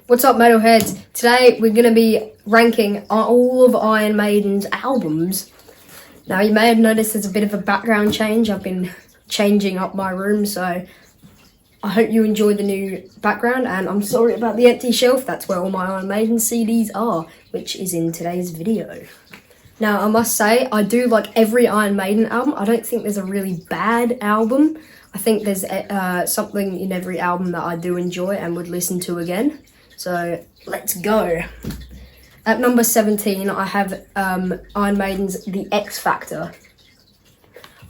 What's up, metalheads? Today we're going to be ranking all of Iron Maiden's albums. Now, you may have noticed there's a bit of a background change. I've been changing up my room, so I hope you enjoy the new background, and I'm sorry about the empty shelf. That's where all my Iron Maiden CDs are, which is in today's video. Now, I must say, I do like every Iron Maiden album. I don't think there's a really bad album. I think there's something in every album that I do enjoy and would listen to again. So, let's go. At number 17, I have Iron Maiden's The X Factor.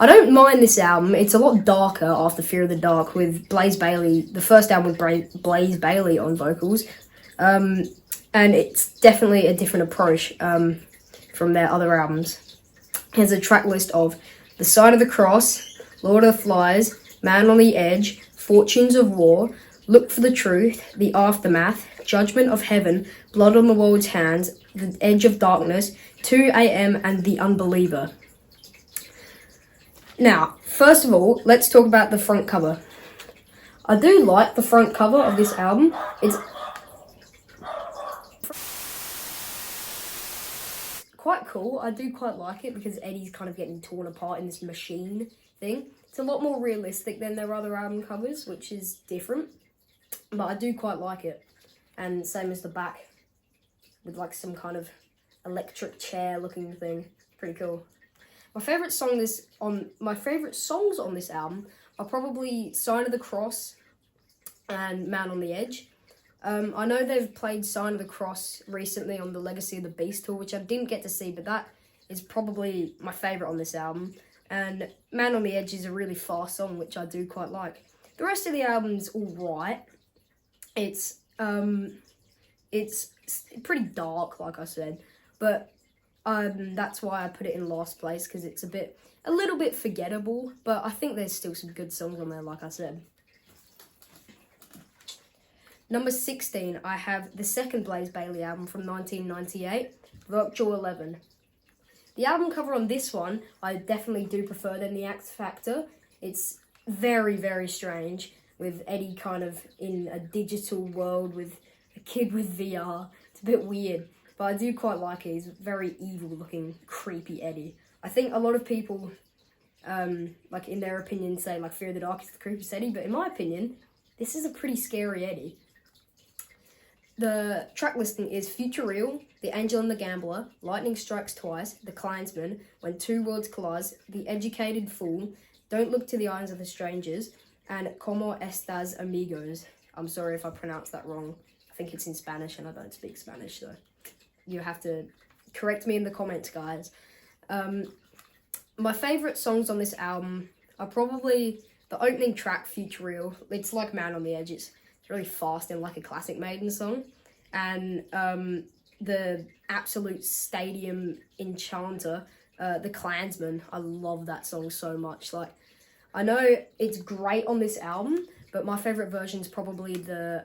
I don't mind this album. It's a lot darker after Fear of the Dark with Blaze Bayley, the first album with Blaze Bayley on vocals. And it's definitely a different approach from their other albums. Here's a track list of The Sign of the Cross, Lord of the Flies, Man on the Edge, Fortunes of War, Look for the Truth, The Aftermath, Judgment of Heaven, Blood on the World's Hands, The Edge of Darkness, 2 AM, and The Unbeliever. Now, first of all, let's talk about the front cover. I do like the front cover of this album. It's quite cool. I do quite like it because Eddie's kind of getting torn apart in this machine thing. It's a lot more realistic than their other album covers, which is different. But I do quite like it. And same as the back, with like some kind of electric chair looking thing. Pretty cool. My favourite songs on this album are probably Sign of the Cross and Man on the Edge. I know they've played Sign of the Cross recently on the Legacy of the Beast tour, which I didn't get to see, but that is probably my favourite on this album. And Man on the Edge is a really fast song, which I do quite like. The rest of the album's alright. It's pretty dark, like I said, but that's why I put it in last place, because it's a little bit forgettable, but I think there's still some good songs on there, like I said. Number 16, I have the second Blaze Bayley album from 1998, Virtual 11. The album cover on this one, I definitely do prefer than the X Factor. It's very, very strange, with Eddie kind of in a digital world with a kid with VR. It's a bit weird, but I do quite like it. He's very evil-looking, creepy Eddie. I think a lot of people, like in their opinion, say like Fear of the Dark is the creepiest Eddie, but in my opinion, this is a pretty scary Eddie. The track listing is Future Real, The Angel and the Gambler, Lightning Strikes Twice, The Clansman, When Two Worlds Collide, The Educated Fool, Don't Look to the Eyes of the Strangers, and Como Estas Amigos. I'm sorry if I pronounced that wrong. I think it's in Spanish and I don't speak Spanish, so you have to correct me in the comments, guys. My favourite songs on this album are probably the opening track, Future Real. It's like Man on the Edge. It's really fast and like a classic Maiden song. And the absolute stadium enchanter, The Clansman. I love that song so much. Like, I know it's great on this album, but my favourite version is probably the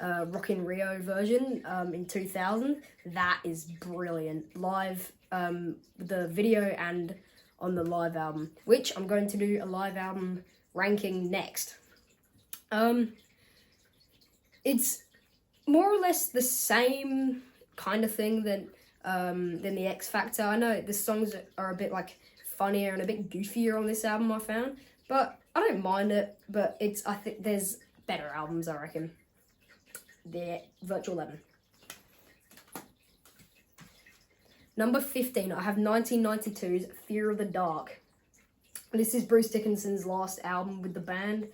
Rock in Rio version in 2000. That is brilliant. Live, the video and on the live album, which I'm going to do a live album ranking next. It's more or less the same kind of thing than the X Factor. I know the songs are a bit like funnier and a bit goofier on this album, I found, but I don't mind it. But I think there's better albums, I reckon. The Virtual 11. Number 15, I have 1992's Fear of the Dark. This is Bruce Dickinson's last album with the band.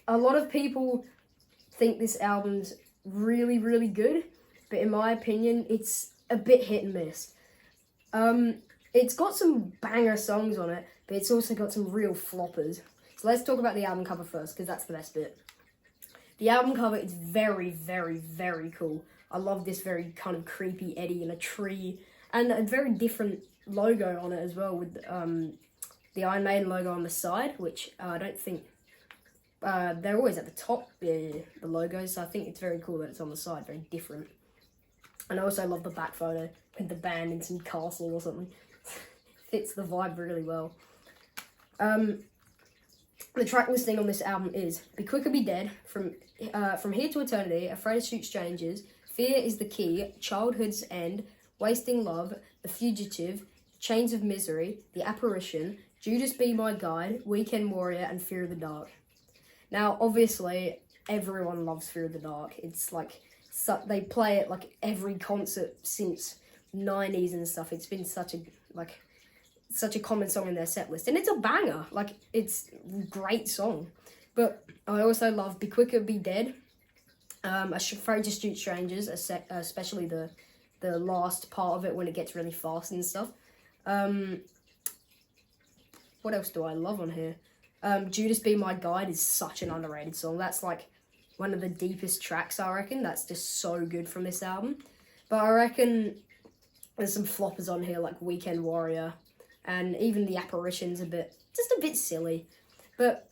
A lot of people think this album's really, really good, but in my opinion, it's a bit hit and miss. It's got some banger songs on it, but it's also got some real floppers. So let's talk about the album cover first, because that's the best bit. The album cover is very, very, very cool. I love this very kind of creepy Eddie in a tree, and a very different logo on it as well, with the Iron Maiden logo on the side, which I don't think they're always at the top, the logos, so I think it's very cool that it's on the side, very different. And I also love the back photo with the band in some castle or something. Fits the vibe really well. The track listing on this album is Be Quick or Be Dead, From Here to Eternity, Afraid to Shoot Strangers, Fear is the Key, Childhood's End, Wasting Love, The Fugitive, Chains of Misery, The Apparition, Judas Be My Guide, Weekend Warrior, and Fear of the Dark. Now, obviously, everyone loves Fear of the Dark. It's like, they play it like every concert since 90s and stuff. It's been such a common song in their set list, and it's a banger. Like, it's a great song. But I also love Be Quick or Be Dead, Afraid to Shoot Strangers, especially the last part of it when it gets really fast and stuff. What else do I love on here? Judas Be My Guide is such an underrated song. That's like one of the deepest tracks, I reckon. That's just so good from this album. But I reckon there's some floppers on here like Weekend Warrior, and even The Apparition's just a bit silly. But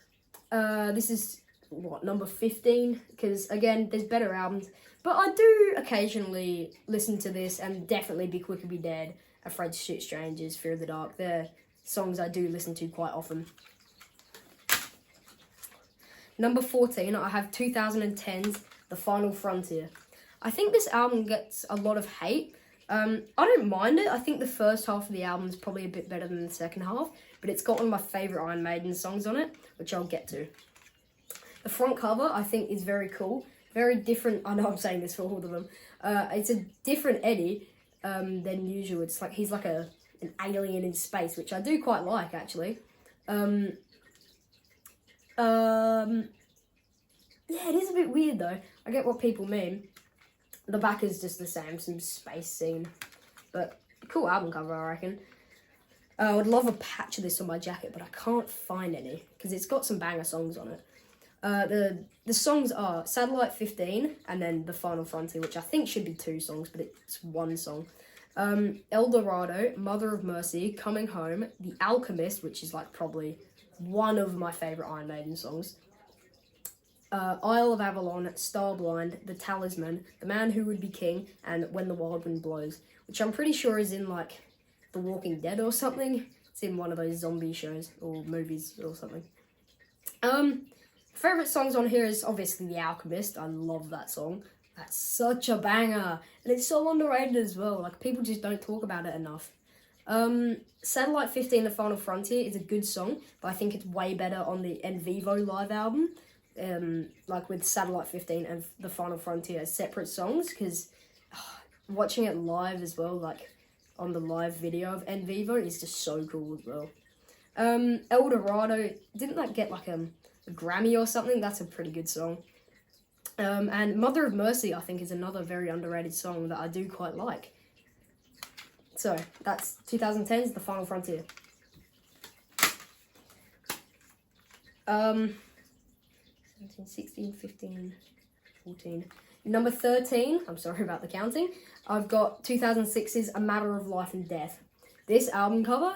this is, number 15? Because, again, there's better albums. But I do occasionally listen to this, and definitely Be Quick or Be Dead, Afraid to Shoot Strangers, Fear of the Dark. They're songs I do listen to quite often. Number 14, I have 2010's The Final Frontier. I think this album gets a lot of hate. I don't mind it. I think the first half of the album is probably a bit better than the second half, but it's got one of my favourite Iron Maiden songs on it, which I'll get to. The front cover, I think, is very cool. Very different. I know I'm saying this for all of them. It's a different Eddie than usual. It's like he's like an alien in space, which I do quite like, actually. Yeah, it is a bit weird, though. I get what people mean. The back is just the same, some space scene. But cool album cover, I reckon. I would love a patch of this on my jacket, but I can't find any, because it's got some banger songs on it. The songs are Satellite 15 and then The Final Frontier, which I think should be 2 songs, but it's 1 song. El Dorado, Mother of Mercy, Coming Home, The Alchemist, which is like probably one of my favourite Iron Maiden songs. Isle of Avalon, Starblind, The Talisman, The Man Who Would Be King, and When the Wild Wind Blows, which I'm pretty sure is in like The Walking Dead or something. It's in one of those zombie shows or movies or something. Favourite songs on here is obviously The Alchemist. I love that song. That's such a banger. And it's so underrated as well. Like, people just don't talk about it enough. Satellite 15, The Final Frontier is a good song, but I think it's way better on the En Vivo live album. Like with Satellite 15 and The Final Frontier as separate songs, because watching it live as well, like on the live video of En Vivo, is just so cool as well. El Dorado, didn't that get like a Grammy or something? That's a pretty good song. And Mother of Mercy, I think, is another very underrated song that I do quite like. So, that's 2010's The Final Frontier. 17, 16, 15, 14. Number 13, I'm sorry about the counting, I've got 2006's A Matter of Life and Death. This album cover,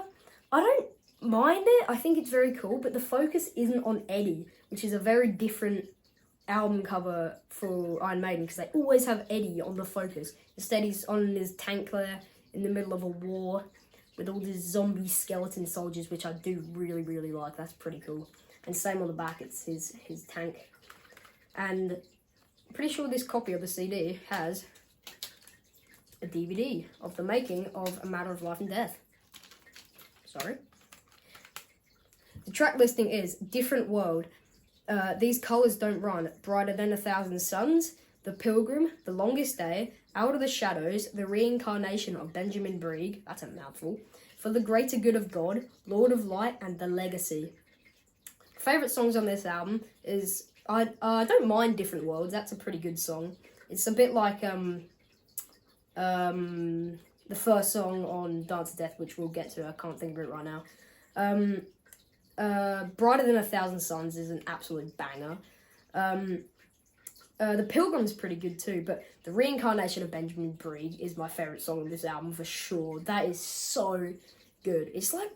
I don't mind it. I think it's very cool, but the focus isn't on Eddie, which is a very different album cover for Iron Maiden, because they always have Eddie on the focus. Instead, he's on his tank there in the middle of a war with all these zombie skeleton soldiers, which I do really, really like. That's pretty cool. And same on the back, it's his tank. And I'm pretty sure this copy of the CD has a DVD of the making of A Matter of Life and Death. Sorry. The track listing is Different World, These Colours Don't Run, Brighter Than 1,000 Suns, The Pilgrim, The Longest Day, Out of the Shadows, The Reincarnation of Benjamin Brieg, that's a mouthful, For the Greater Good of God, Lord of Light, and The Legacy. Favourite songs on this album is, I don't mind Different Worlds, that's a pretty good song. It's a bit like the first song on Dance to Death, which we'll get to, I can't think of it right now. Brighter Than 1,000 Suns is an absolute banger. The Pilgrim's pretty good too, but The Reincarnation of Benjamin Brieg is my favourite song on this album for sure. That is so good. It's like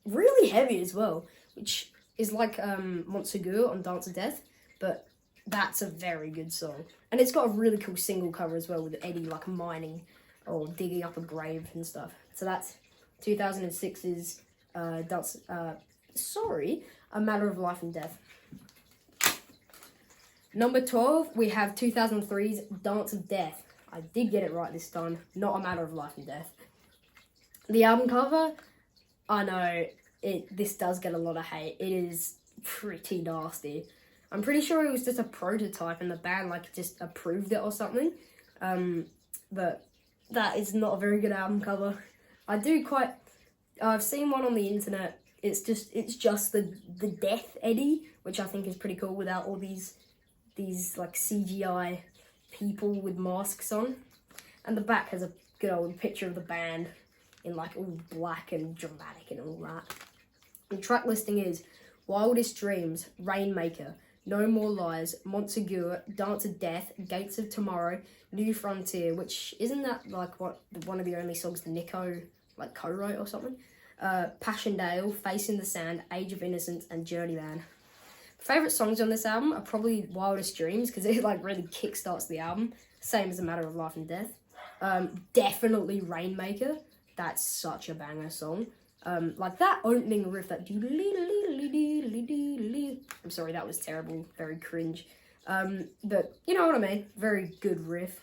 really heavy as well, which is like Montsegur on Dance to Death, but that's a very good song. And it's got a really cool single cover as well, with Eddie like mining or digging up a grave and stuff. So that's 2006's sorry, A Matter of Life and Death. Number 12, we have 2003's Dance of Death. I did get it right this time, not A Matter of Life and Death. The album cover, I know, this does get a lot of hate. It is pretty nasty. I'm pretty sure it was just a prototype and the band like just approved it or something. But that is not a very good album cover. I've seen one on the internet. It's just the Death Eddie, which I think is pretty cool without all these like CGI people with masks on. And the back has a good old picture of the band in like all black and dramatic and all that. The track listing is Wildest Dreams, Rainmaker, No More Lies, Montsegur, Dance of Death, Gates of Tomorrow, New Frontier, which isn't that like one of the only songs that Nico like co-wrote or something? Passchendaele, Face in the Sand, Age of Innocence, and Journeyman. Favorite songs on this album are probably Wildest Dreams because it like really kickstarts the album, same as A Matter of Life and Death. Definitely Rainmaker. That's such a banger song. Like that opening riff, that I'm sorry, that was terrible, very cringe. But you know what I mean, very good riff.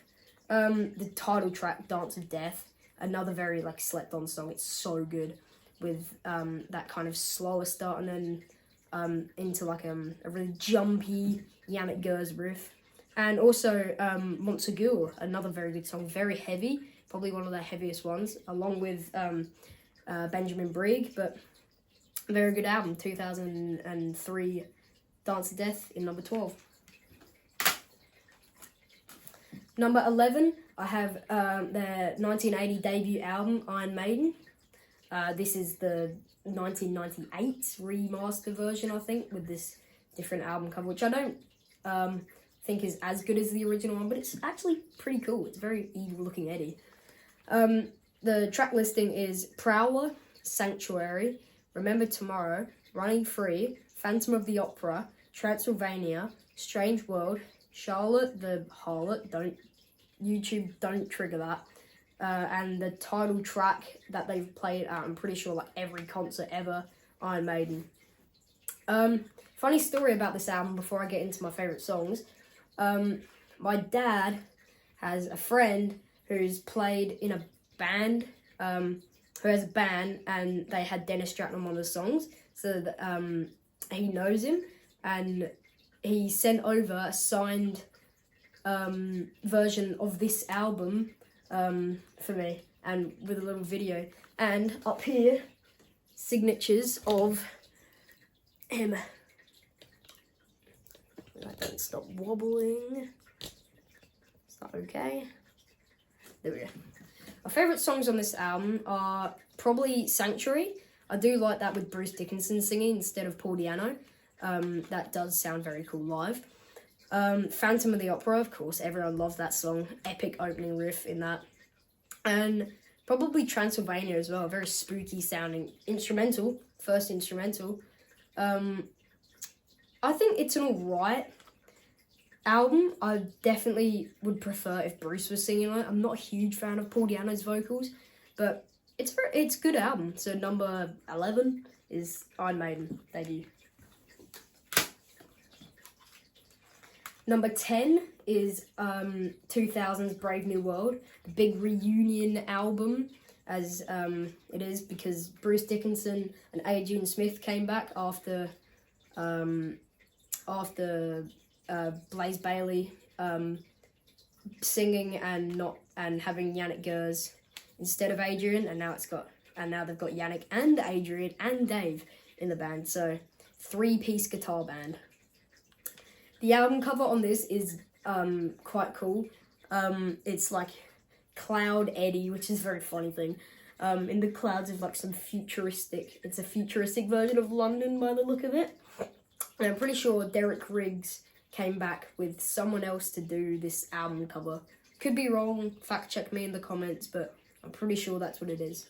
The title track, Dance of Death, another very like slept on song. It's so good with that kind of slower start and then into like a really jumpy Yannick Gers riff. And also Montsegur, another very good song, very heavy, probably one of the heaviest ones, along with Benjamin Brig, but very good album. 2003 Dance of Death in number 12. Number 11, I have their 1980 debut album, Iron Maiden. This is the 1998 remaster version, I think, with this different album cover, which I don't think is as good as the original one, but it's actually pretty cool. It's very evil-looking Eddie. The track listing is Prowler, Sanctuary, Remember Tomorrow, Running Free, Phantom of the Opera, Transylvania, Strange World, Charlotte the Harlot, don't trigger that, and the title track that they've played at, I'm pretty sure, like every concert ever, Iron Maiden. Funny story about this album before I get into my favourite songs. My dad has a friend who's played in a band, who has a band, and they had Dennis Stratton on one of the songs, so that he knows him, and he sent over a signed version of this album for me, and with a little video, and up here, signatures of him. I don't stop wobbling. Is that okay? There we go. My favourite songs on this album are probably Sanctuary. I do like that with Bruce Dickinson singing instead of Paul Di'Anno. That does sound very cool live. Phantom of the Opera, of course, everyone loves that song. Epic opening riff in that. And probably Transylvania as well, very spooky sounding instrumental, first instrumental. I think it's an alright album. I definitely would prefer if Bruce was singing on it. I'm not a huge fan of Paul Di'Anno's vocals, but it's a good album. So number 11 is Iron Maiden debut. Number 10 is 2000's Brave New World, the big reunion album, as it is, because Bruce Dickinson and Adrian Smith came back after Blaze Bayley singing and having Yannick Gers instead of Adrian, and now they've got Yannick and Adrian and Dave in the band, so 3-piece guitar band. The album cover on this is quite cool. It's like Cloud Eddie, which is a very funny thing. In the clouds of like some futuristic version of London by the look of it. And I'm pretty sure Derek Riggs came back with someone else to do this album cover. Could be wrong, fact check me in the comments, but I'm pretty sure that's what it is.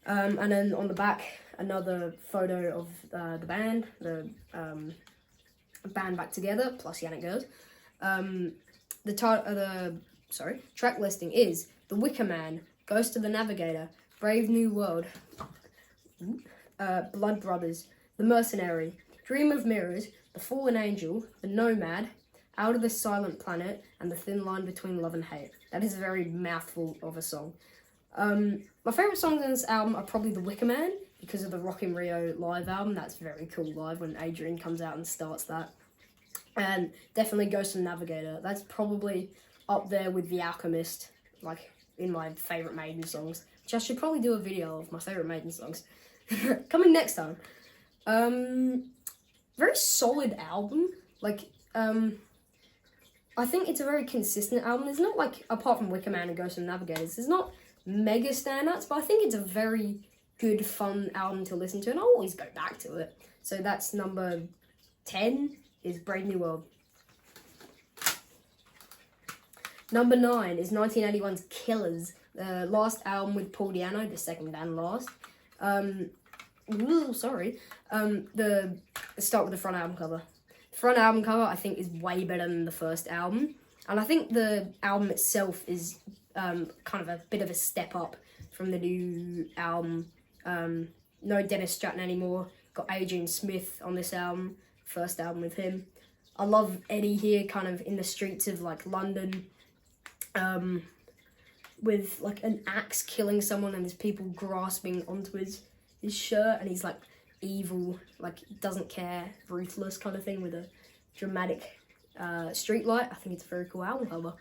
And then on the back, another photo of the band, band back together, plus Yannick Gers. Track listing is The Wicker Man, Ghost of the Navigator, Brave New World, Blood Brothers, The Mercenary, Dream of Mirrors, The Fallen Angel, The Nomad, Out of the Silent Planet, and The Thin Line Between Love and Hate. That is a very mouthful of a song. My favourite songs on this album are probably The Wicker Man, because of the Rock in Rio live album. That's very cool live when Adrian comes out and starts that. And definitely Ghost and Navigator. That's probably up there with The Alchemist, like in my favourite Maiden songs, which I should probably do a video of my favourite Maiden songs. Coming next time. Very solid album. Like, I think it's a very consistent album. There's not, like, apart from Wicker Man and Ghost and Navigators, there's not mega standouts, but I think it's a very good, fun album to listen to, and I'll always go back to it. So that's number 10 is Brave New World. Number 9 is 1981's Killers, the last album with Paul Di'Anno, the second and last. Let's start with the front album cover. The front album cover, I think, is way better than the first album. And I think the album itself is kind of a bit of a step up from the new album. No Dennis Stratton anymore. Got Adrian Smith on this album. First album with him. I love Eddie here, kind of in the streets of, like, London. With, like, an axe killing someone and there's people grasping onto his shirt, and he's, like, evil, like, doesn't care, ruthless kind of thing with a dramatic street light. I think it's a very cool album cover.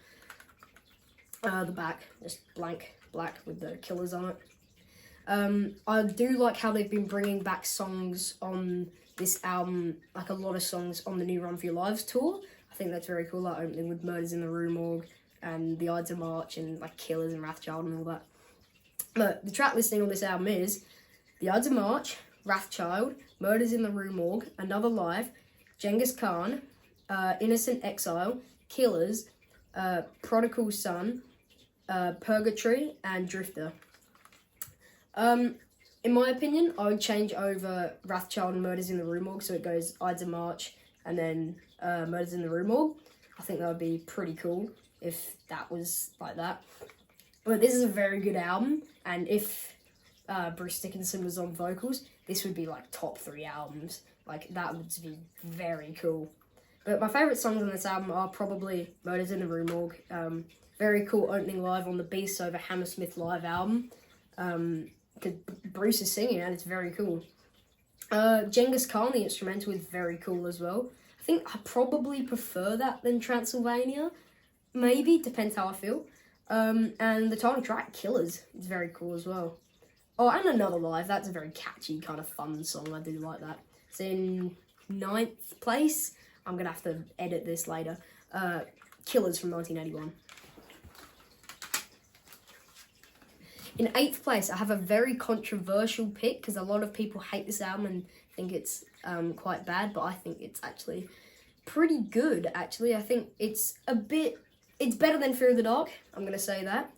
The back, just blank black with the Killers on it. I do like how they've been bringing back songs on this album, like a lot of songs on the new Run For Your Lives tour. I think that's very cool, like opening with Murders in the Rue Morgue and The Ides of March and like Killers and Wrathchild and all that. But the track listing on this album is The Ides of March, Wrathchild, Murders in the Rue Morgue, Another Life, Genghis Khan, Innocent Exile, Killers, Prodigal Son, Purgatory, and Drifter. In my opinion, I would change over Wrathchild and Murders in the Rue Morgue, so it goes Ides of March and then Murders in the Rue Morgue. I think that would be pretty cool if that was like that. But this is a very good album, and if Bruce Dickinson was on vocals, this would be like top 3 albums. Like, that would be very cool. But my favourite songs on this album are probably Murders in the Rue Morgue. Very cool opening live on the Beasts Over Hammersmith live album. Because Bruce is singing and it's very cool. Genghis Khan, the instrumental, is very cool as well. I think I probably prefer that than Transylvania. Maybe, depends how I feel. And the title track, Killers, is very cool as well. Oh, and Another Life, that's a very catchy, kind of fun song. I do like that. It's in 9th place. I'm going to have to edit this later. Killers from 1981. In 8th place, I have a very controversial pick because a lot of people hate this album and think it's quite bad, but I think it's actually pretty good, actually. I think it's better than Fear of the Dark, I'm going to say that,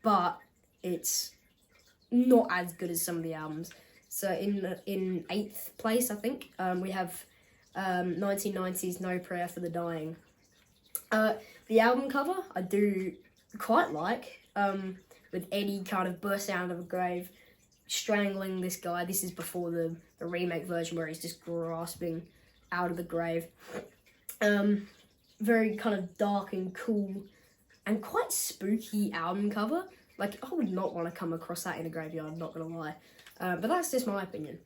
but it's not as good as some of the albums. So in 8th place, I think, we have 1990's No Prayer for the Dying. The album cover, I do quite like, with Eddie kind of bursting out of a grave, strangling this guy. This is before the remake version where he's just grasping out of the grave. Very kind of dark and cool and quite spooky album cover. Like, I would not want to come across that in a graveyard, I'm not going to lie. But that's just my opinion.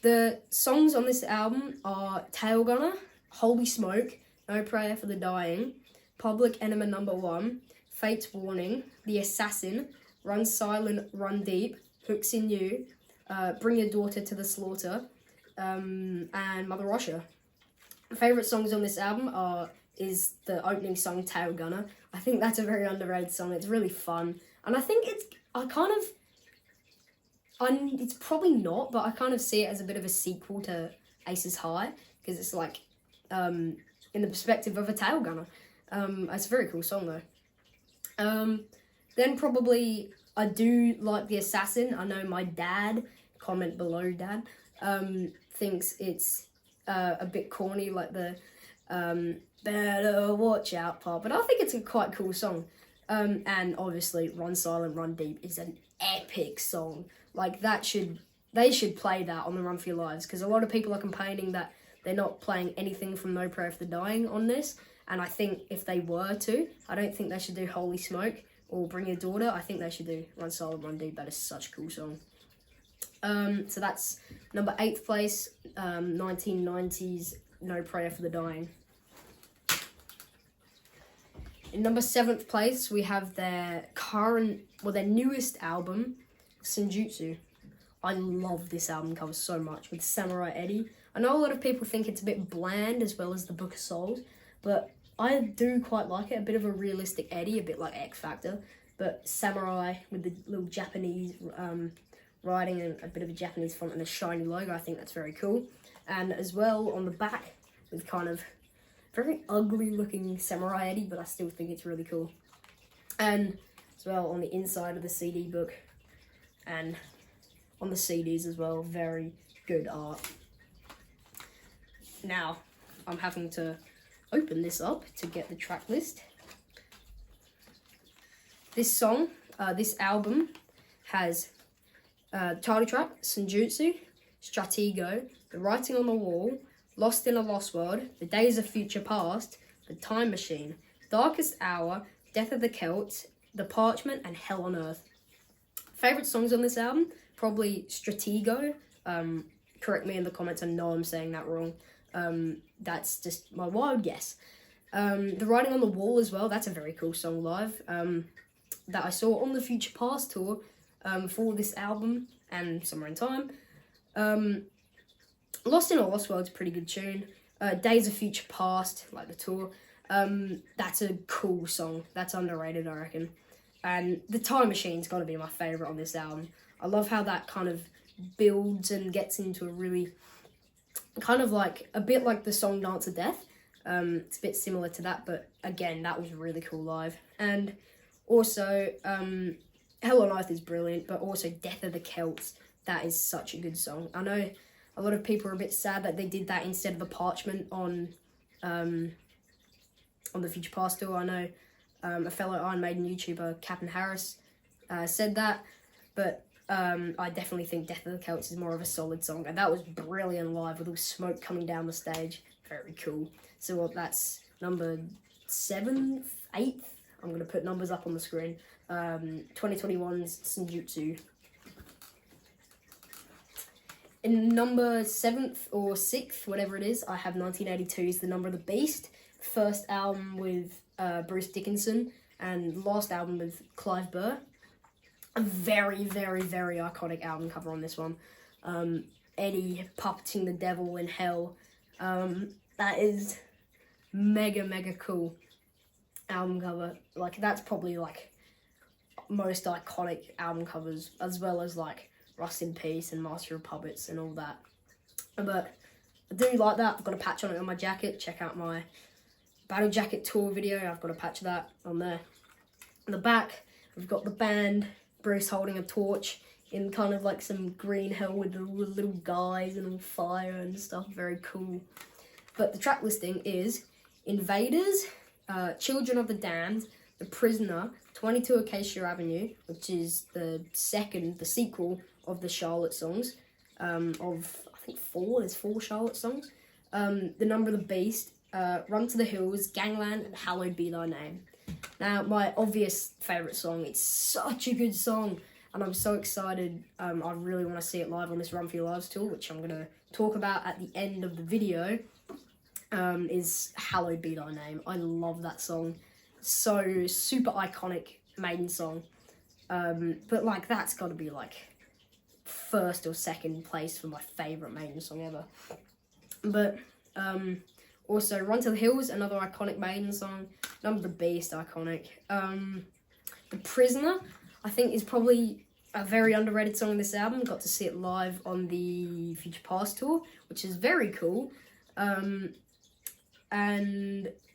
The songs on this album are Tail Gunner, Holy Smoke, No Prayer for the Dying, Public Enema Number 1, Fate's Warning, The Assassin, Run Silent, Run Deep, Hooks in You, Bring Your Daughter to the Slaughter, and Mother Russia. My favourite songs on this album is the opening song, Tail Gunner. I think that's a very underrated song. It's really fun. And I think it's probably not, but I kind of see it as a bit of a sequel to Aces High, because it's like, in the perspective of a tail gunner. It's a very cool song though. Then probably I do like The Assassin. I know my dad, comment below dad, thinks it's a bit corny, like the better watch out part, but I think it's a quite cool song. And obviously Run Silent, Run Deep is an epic song. Like, that should they should play that on the Run for Your Lives, because a lot of people are complaining that they're not playing anything from No Prayer for the Dying on this. And I think if they were to, I don't think they should do Holy Smoke or Bring Your Daughter. I think they should do Run Silent Run Deep. That is such a cool song. So that's number 8th place, 1990s No Prayer for the Dying. In number 7th place, we have their newest album, Senjutsu. I love this album cover so much with Samurai Eddie. I know a lot of people think it's a bit bland as well as the Book of Souls, but I do quite like it. A bit of a realistic Eddie, a bit like X Factor, but Samurai with the little Japanese writing and a bit of a Japanese font and a shiny logo. I think that's very cool. And as well on the back with kind of very ugly looking Samurai Eddie, but I still think it's really cool. And as well on the inside of the CD book and on the CDs as well, very good art. Now, I'm having to open this up to get the track list. This song, this album has title track, Senjutsu, Stratego, The Writing on the Wall, Lost in a Lost World, The Days of Future Past, The Time Machine, Darkest Hour, Death of the Celts, The Parchment, and Hell on Earth. Favourite songs on this album? Probably Stratego. Correct me in the comments, I know I'm saying that wrong. That's just my wild guess. The Writing on the Wall as well, that's a very cool song live. That I saw on the Future Past tour for this album and Somewhere in Time. Lost in a Lost World's a pretty good tune. Days of Future Past, like the tour, that's a cool song. That's underrated, I reckon. And The Time Machine's got to be my favourite on this album. I love how that kind of builds and gets into a really, kind of like, a bit like the song Dance of Death. It's a bit similar to that, but again, that was really cool live. And also, Hell on Earth is brilliant, but also Death of the Celts, that is such a good song. I know a lot of people are a bit sad that they did that instead of The Parchment on the Future Past tour. I know a fellow Iron Maiden YouTuber, Captain Harris, said that, but I definitely think Death of the Celts is more of a solid song, and that was brilliant live with all smoke coming down the stage. Very cool. So that's number 7th, 8th. I'm going to put numbers up on the screen. 2021's Senjutsu. In number 7th or 6th, whatever it is, I have 1982's The Number of the Beast. First album with Bruce Dickinson and last album with Clive Burr. A very, very, very iconic album cover on this one. Eddie puppeting the devil in hell. That is mega, mega cool album cover. Like, that's probably like most iconic album covers, as well as like Rust in Peace and Master of Puppets and all that. But I do like that. I've got a patch on it on my jacket. Check out my Battle Jacket tour video. I've got a patch of that on there. On the back, we've got the band, Bruce holding a torch in kind of like some green hell with the little guys and all fire and stuff. Very cool. But the track listing is Invaders, Children of the Damned, The Prisoner, 22 Acacia Avenue, which is the sequel of the Charlotte songs, of, I think, 4, there's 4 Charlotte songs, The Number of the Beast, Run to the Hills, Gangland, and Hallowed Be Thy Name. Now, my obvious favourite song, it's such a good song, and I'm so excited. I really want to see it live on this Run for Your Lives tour, which I'm going to talk about at the end of the video, is Hallowed Be Thy Name. I love that song. So, super iconic Maiden song. But, like, that's got to be, like, first or second place for my favourite Maiden song ever. But, also, Run to the Hills, another iconic Maiden song. Number of the Beast, iconic. The Prisoner, I think, is probably a very underrated song on this album. Got to see it live on the Future Past tour, which is very cool. And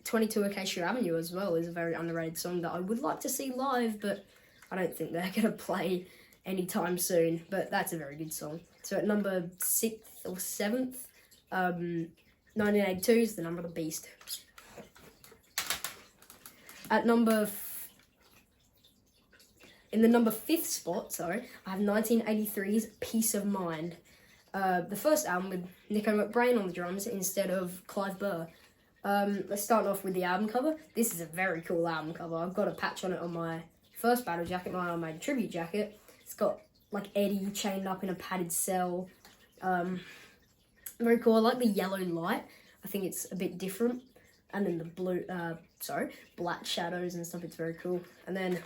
22 Acacia Avenue as well is a very underrated song that I would like to see live, but I don't think they're going to play anytime soon. But that's a very good song. So at number 6th or 7th, 1982 is The Number of the Beast. At number In the number 5th spot, I have 1983's Peace of Mind. The first album with Nico McBrain on the drums instead of Clive Burr. Let's start off with the album cover. This is a very cool album cover. I've got a patch on it on my first battle jacket, my Iron Maiden tribute jacket. It's got like Eddie chained up in a padded cell. Very cool. I like the yellow light. I think it's a bit different. And then the black shadows and stuff. It's very cool. And then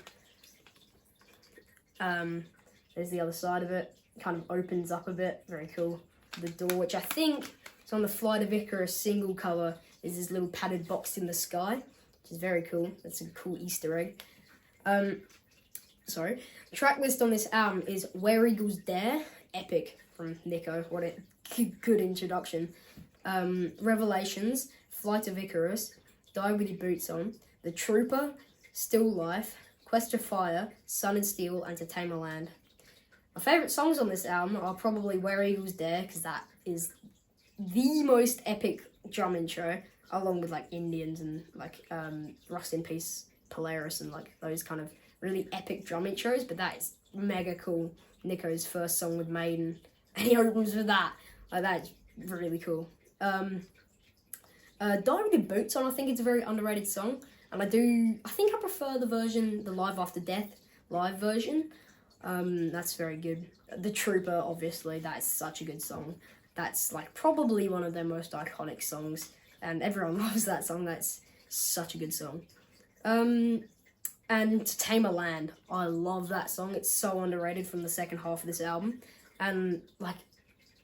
there's the other side of it. Kind of opens up a bit. Very cool. The door, which I think is on the Flight of Icarus single cover, is this little padded box in the sky, which is very cool. That's a cool Easter egg. The track list on this album is Where Eagles Dare, epic from Nico. What a good introduction. Revelations, Flight of Icarus, Die With Your Boots On, The Trooper, Still Life, Quest of Fire, Sun and Steel, and To Tame a Land. My favourite songs on this album are probably Where Eagles Dare, because that is the most epic drum intro, along with like Indians and like Rust in Peace, Polaris, and like those kind of really epic drum intros. But that is mega cool. Nico's first song with Maiden, and he opens with that. Like that is really cool. Die With Your Boots On, I think it's a very underrated song, and I think I prefer the Live After Death live version. That's very good. The Trooper, obviously, that is such a good song. That's like probably one of their most iconic songs, and everyone loves that song. That's such a good song. And To Tame a Land, I love that song. It's so underrated from the second half of this album, and like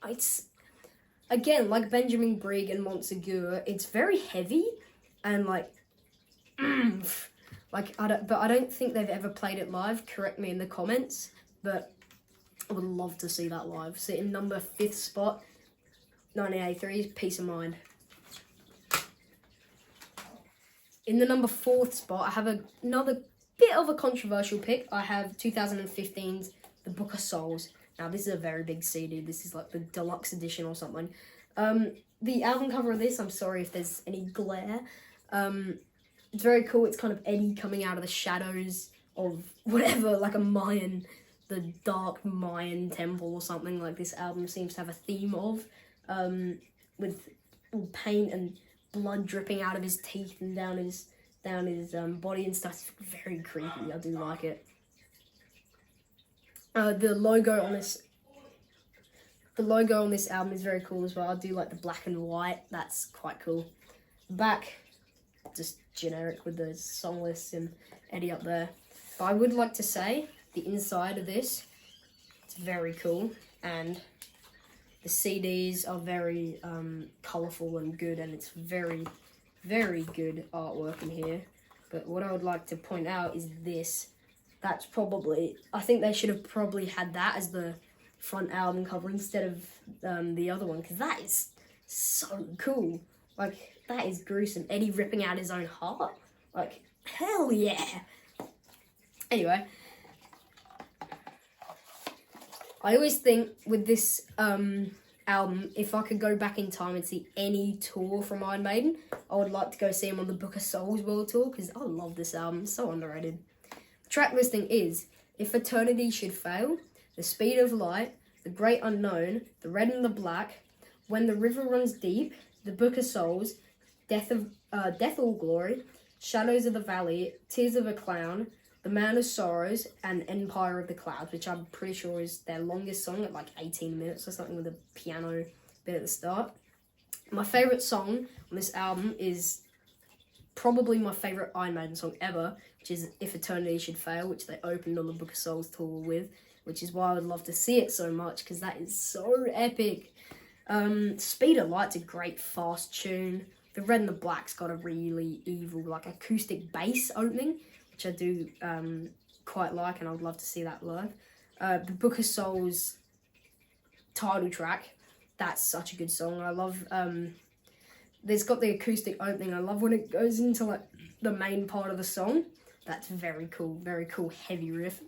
it's again like Benjamin Brigg and Montsegur. It's very heavy and like I don't think they've ever played it live. Correct me in the comments, but I would love to see that live. So in number 5th spot, 1983's Peace of Mind. In the number 4th spot, I have another bit of a controversial pick. I have 2015's The Book of Souls. Now, this is a very big CD. This is like the deluxe edition or something. The album cover of this, I'm sorry if there's any glare. It's very cool. It's kind of Eddie coming out of the shadows of whatever, like the dark Mayan temple or something like this album seems to have a theme of, with paint and blood dripping out of his teeth and down his body and stuff. It's very creepy. I do like it. The logo on this album is very cool as well. I do like the black and white. That's quite cool. Back, just generic with the song list and Eddie up there. But I would like to say the inside of this, it's very cool, and the CDs are very colourful and good, and it's very, very good artwork in here. But what I would like to point out is this. That's probably, I think they should have probably had that as the front album cover instead of the other one, because that is so cool. Like, that is gruesome. Eddie ripping out his own heart. Like, hell yeah. Anyway, I always think with this album, if I could go back in time and see any tour from Iron Maiden, I would like to go see him on the Book of Souls World Tour, because I love this album. It's so underrated. The track listing is If Eternity Should Fail, The Speed of Light, The Great Unknown, The Red and the Black, When the River Runs Deep, The Book of Souls, Death All Glory, Shadows of the Valley, Tears of a Clown, The Man of Sorrows, and Empire of the Clouds, which I'm pretty sure is their longest song at like 18 minutes or something with a piano bit at the start. My favourite song on this album is probably my favourite Iron Maiden song ever, which is If Eternity Should Fail, which they opened on the Book of Souls tour with, which is why I would love to see it so much, because that is so epic. Speed of Light's a great fast tune. The Red and the Black's got a really evil like acoustic bass opening, which I do quite like, and I would love to see that live. The Book of Souls title track, that's such a good song. I love there's got the acoustic opening. I love when it goes into like the main part of the song. That's very cool heavy riff.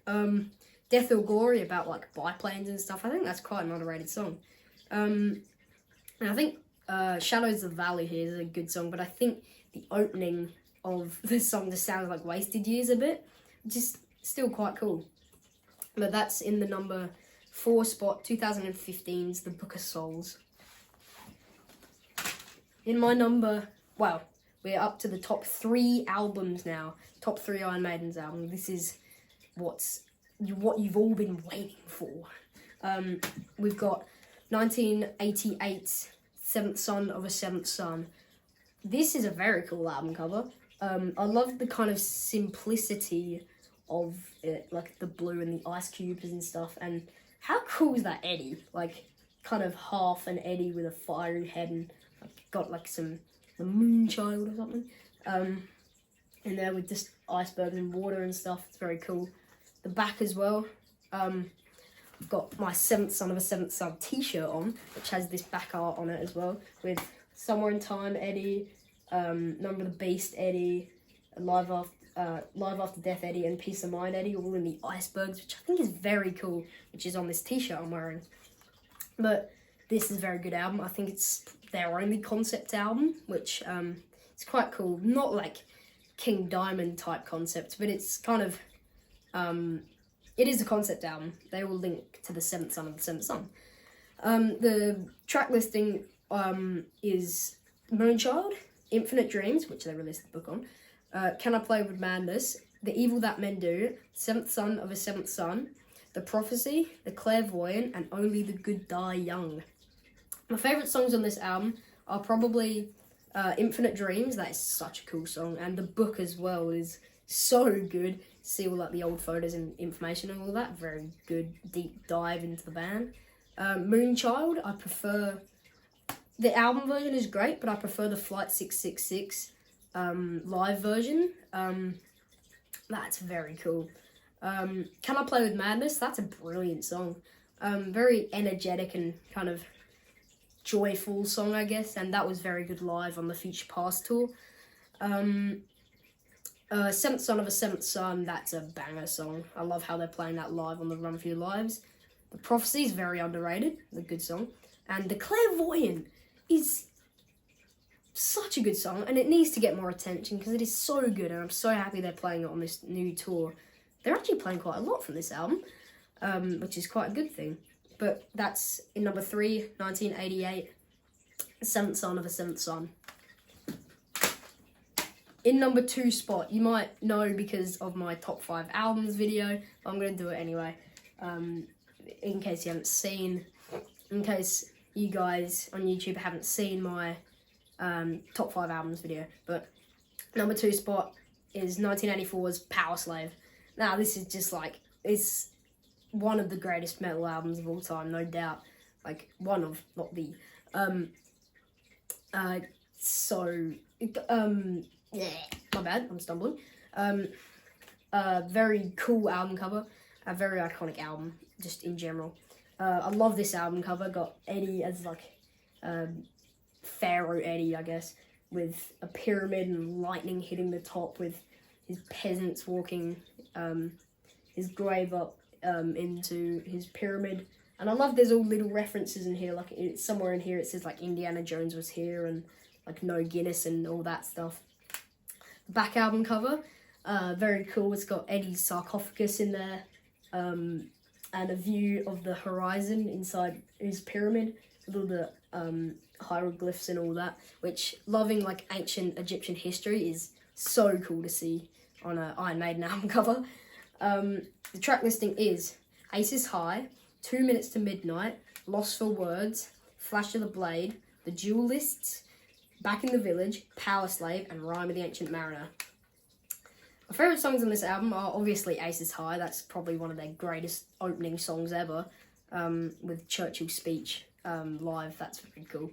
Death or Glory, about like biplanes and stuff. I think that's quite an underrated song. And I think Shadows of the Valley here is a good song, but I think the opening of this song just sounds like Wasted Years a bit. Just still quite cool. But that's in the number 4 spot, 2015's The Book of Souls. In my we're up to the top 3 albums now. Top 3 Iron Maiden's albums. This is what you've all been waiting for. We've got 1988's Seventh Son of a Seventh Son. This is a very cool album cover. I love the kind of simplicity of it, like the blue and the ice cubes and stuff. And how cool is that Eddie? Like, kind of half an Eddie with a fiery head and got like the Moonchild or something. In there with just icebergs and water and stuff. It's very cool. The back as well. I've got my Seventh Son of a Seventh Son t-shirt on, which has this back art on it as well, with Somewhere in Time Eddie, Number of the Beast Eddie, Live After Death Eddie, and Peace of Mind Eddie, all in the icebergs, which I think is very cool, which is on this t-shirt I'm wearing. But this is a very good album. I think it's their only concept album, which it's quite cool. Not like King Diamond type concept, but it's kind of it is a concept album. They all link to the Seventh Son of the Seventh Son. The track listing is Moonchild, Infinite Dreams, which they released the book on, Can I Play With Madness, The Evil That Men Do, Seventh Son of a Seventh Son, The Prophecy, The Clairvoyant, and Only the Good Die Young. My favourite songs on this album are probably Infinite Dreams. That is such a cool song, and the book as well is so good. See all like the old photos and information and all that. Very good deep dive into the band. Moonchild, I prefer. The album version is great, but I prefer the Flight 666 live version. That's very cool. Can I Play With Madness? That's a brilliant song. Very energetic and kind of joyful song, I guess, and that was very good live on the Future Past tour. Seventh Son of a Seventh Son, that's a banger song. I love how they're playing that live on the Run For Your Lives. The Prophecy is very underrated, a good song. And The Clairvoyant is such a good song, and it needs to get more attention because it is so good, and I'm so happy they're playing it on this new tour. They're actually playing quite a lot from this album, which is quite a good thing. But that's in number 3, 1988, Seventh Son of a Seventh Son. In number 2 spot, you might know because of my top 5 albums video, but I'm going to do it anyway. In case you haven't seen, in case you guys on YouTube haven't seen my top 5 albums video. But number 2 spot is 1984's Power Slave. Now, this is just like, it's one of the greatest metal albums of all time, no doubt. Like, one of, not the. Yeah, my bad, I'm stumbling. Very cool album cover, a very iconic album, just in general. I love this album cover, got Eddie as like, Pharaoh Eddie, I guess, with a pyramid and lightning hitting the top with his peasants walking his grave up into his pyramid. And I love there's all little references in here, like it's somewhere in here it says like Indiana Jones was here and like no Guinness and all that stuff. Back album cover, very cool. It's got Eddie's sarcophagus in there, and a view of the horizon inside his pyramid with all the hieroglyphs and all that, which, loving like ancient Egyptian history, is so cool to see on an Iron Maiden album cover. The track listing is Aces High, 2 Minutes to Midnight, Lost for Words, Flash of the Blade, The Duelists, Back in the Village, Power Slave, and Rime of the Ancient Mariner. My favourite songs on this album are obviously Aces High. That's probably one of their greatest opening songs ever, with Churchill's speech live. That's very cool.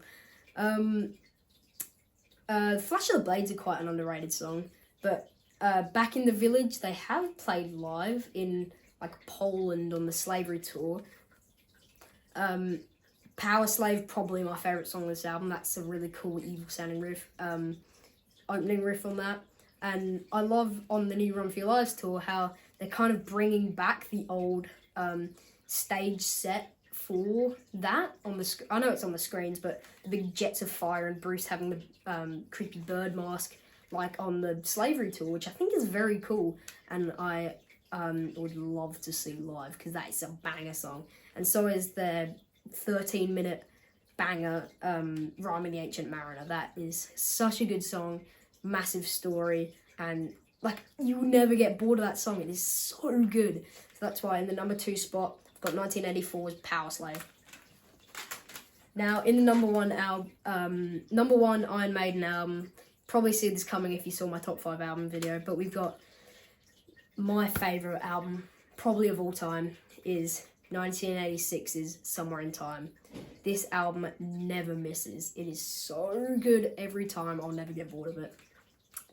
Flash of the Blades are quite an underrated song, but Back in the Village, they have played live in like Poland on the Slavery tour. Power Slave, probably my favourite song on this album. That's a really cool, evil sounding riff, opening riff on that. And I love on the new Run For Your Lives tour how they're kind of bringing back the old stage set for that on the I know it's on the screens, but the big jets of fire and Bruce having the creepy bird mask like on the Slavery tour, which I think is very cool. And I would love to see live, because that is a banger song. And so is their 13-minute banger, Rhyming the Ancient Mariner. That is such a good song, massive story, and like, you will never get bored of that song. It is so good. So that's why in the number 2 spot, I've got 1984's Power Slave. Now, in the number one Iron Maiden album, probably see this coming if you saw my top 5 album video, but we've got my favourite album, probably of all time, is 1986's Somewhere in Time. This album never misses. It is so good every time. I'll never get bored of it.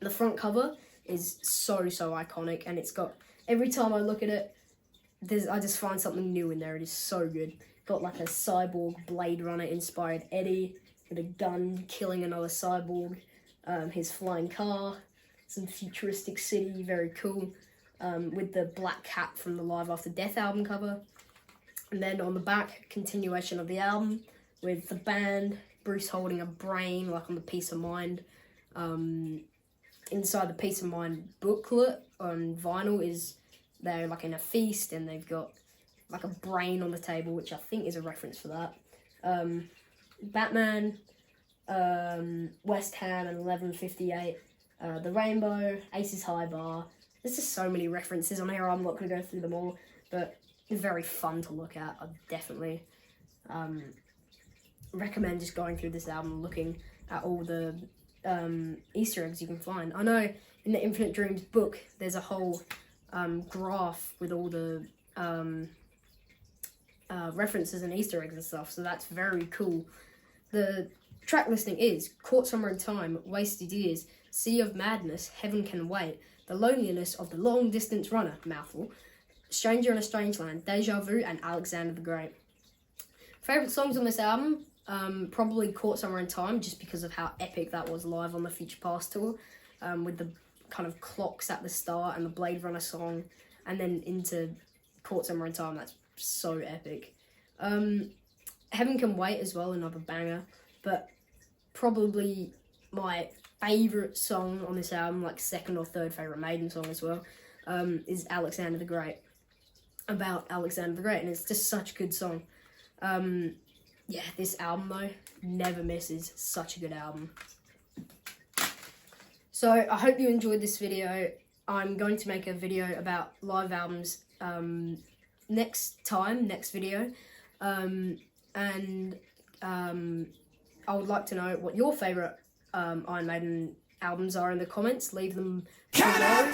The front cover is so iconic, and it's got, every time I look at it, I just find something new in there. It is so good. Got like a cyborg Blade Runner inspired Eddie with a gun killing another cyborg, his flying car, some futuristic city, very cool, with the black cat from the Live After Death album cover. And then on the back, continuation of the album with the band, Bruce holding a brain like on the Peace of Mind. Inside the Peace of Mind booklet on vinyl is they're like in a feast, and they've got like a brain on the table, which I think is a reference for that. Batman, West Ham and 1158, the Rainbow, Aces High Bar. There's just so many references on here. I'm not going to go through them all, but it's very fun to look at. I definitely recommend just going through this album, looking at all the Easter eggs you can find. I know in the Infinite Dreams book, there's a whole graph with all the references and Easter eggs and stuff, so that's very cool. The track listing is Caught Somewhere in Time, Wasted Years, Sea of Madness, Heaven Can Wait, The Loneliness of the Long Distance Runner, mouthful, Stranger in a Strange Land, Deja Vu, and Alexander the Great. Favourite songs on this album? Probably Caught Somewhere in Time, just because of how epic that was live on the Future Past tour, with the kind of clocks at the start and the Blade Runner song, and then into Caught Somewhere in Time. That's so epic. Heaven Can Wait as well, another banger, but probably my favourite song on this album, like second or third favourite Maiden song as well, is Alexander the Great, about Alexander the Great, and it's just such a good song. Yeah, this album though, never misses. Such a good album. So I hope you enjoyed this video. I'm going to make a video about live albums next video. I would like to know what your favourite Iron Maiden albums are in the comments. Leave them below.